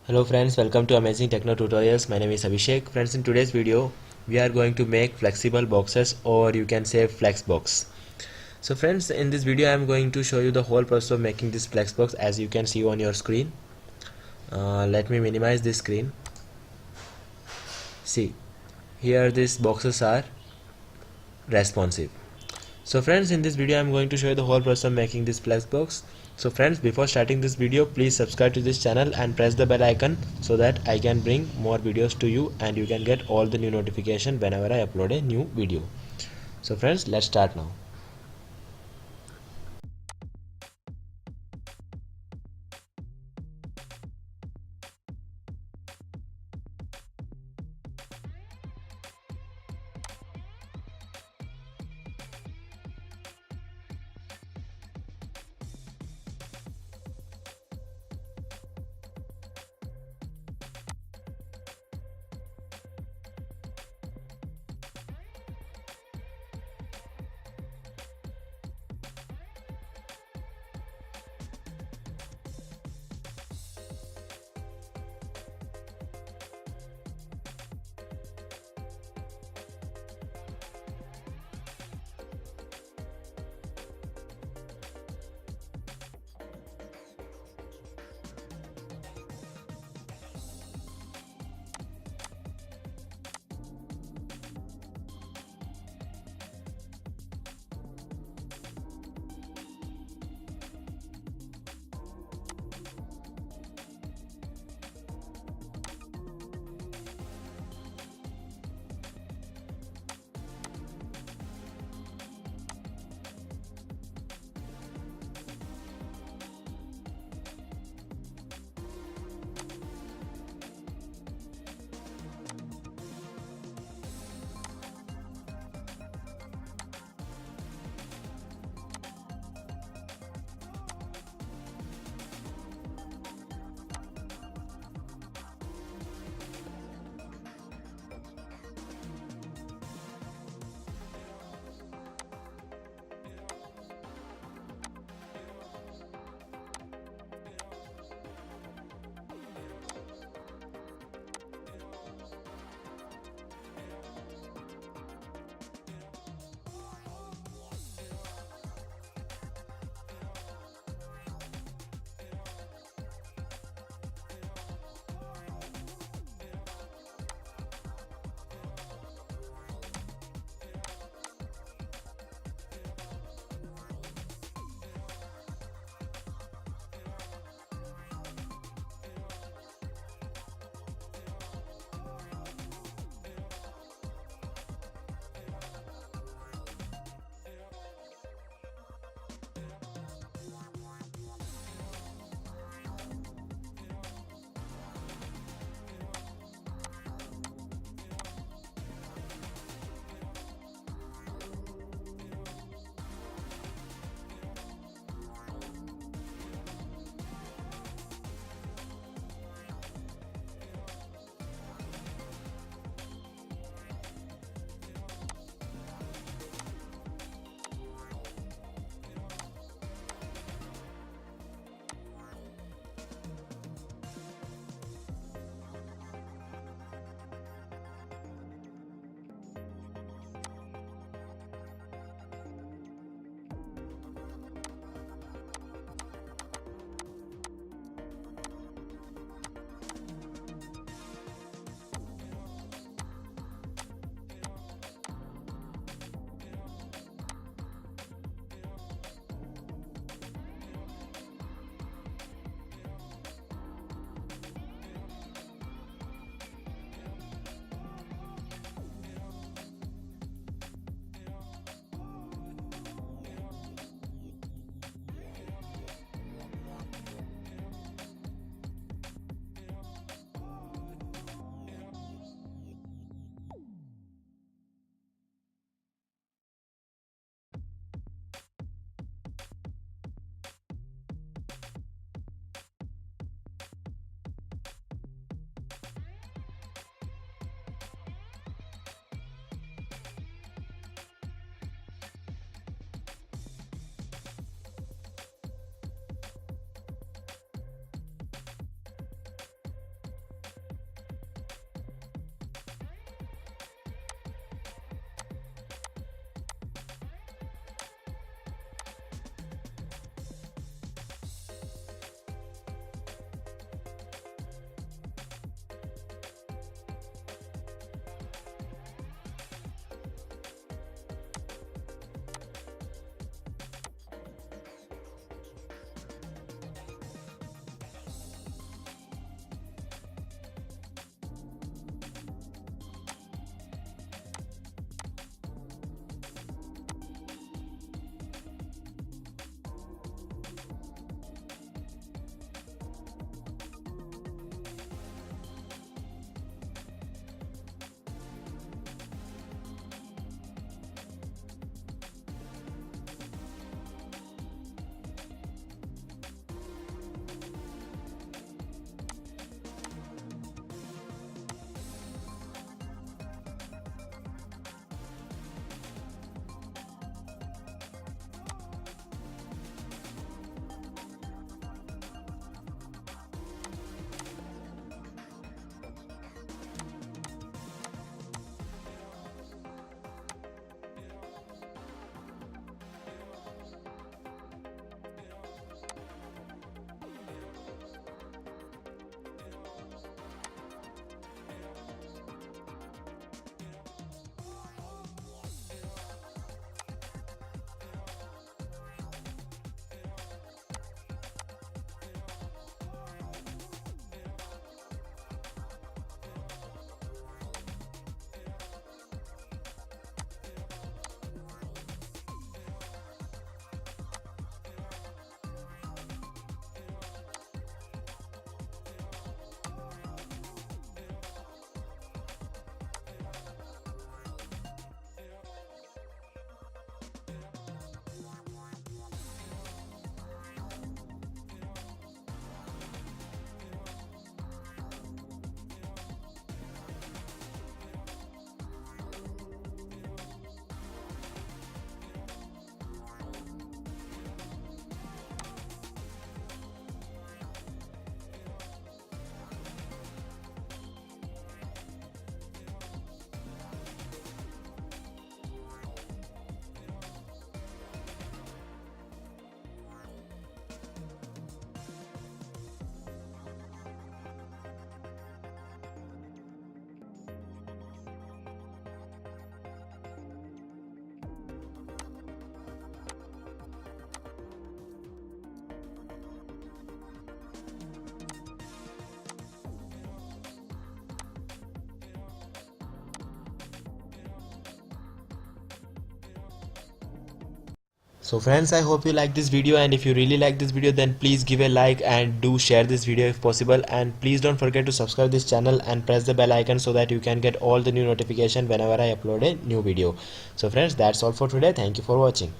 Hello friends, welcome to Amazing Techno Tutorials. My name is Abhishek. Friends, in today's video we are going to make flexible boxes, or you can say Flexbox. So friends, in this video I am going to show you the whole process of making this Flexbox, as you can see on your screen. Let me minimize this screen. See, here these boxes are responsive. So friends, in this video I am going to show you the whole process of making this Flexbox. So friends, before starting this video, please subscribe to this channel and press the bell icon so that I can bring more videos to you and you can get all the new notification whenever I upload a new video. So friends, let's start now. So friends, I hope you like this video, and if you really like this video, then please give a like and do share this video if possible, and please don't forget to subscribe this channel and press the bell icon so that you can get all the new notification whenever I upload a new video. So friends, that's all for today. Thank you for watching.